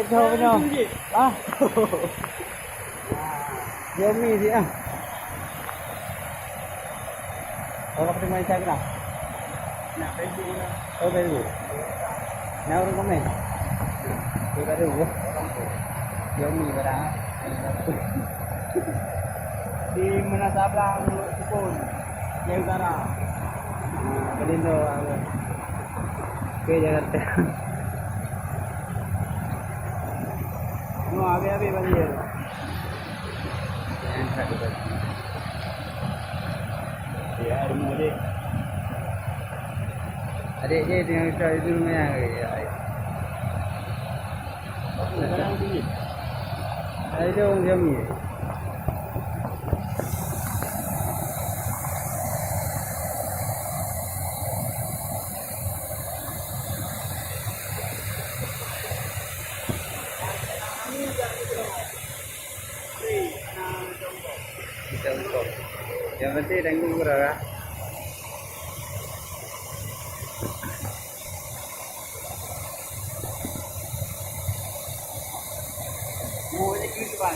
jauh punya. Ah. Xiaomi dia. Kalau kita main cakap lah. Nak Facebook lah. Oh, Facebook. Nak orang komen. Kita ada buah. Xiaomi barang. Di mana Sablang pun. Jaya Utara. Belindo aku. Ke Jakarta. No, habis banjir. Jangan sakit. Ya, rumah dia. Adik dia dengan kita itu rumahnya ke? Sekarang tinggi. Ada orang Xiaomi. Kita untuk. Yang penting tanggung berapa? Mau jadi depan.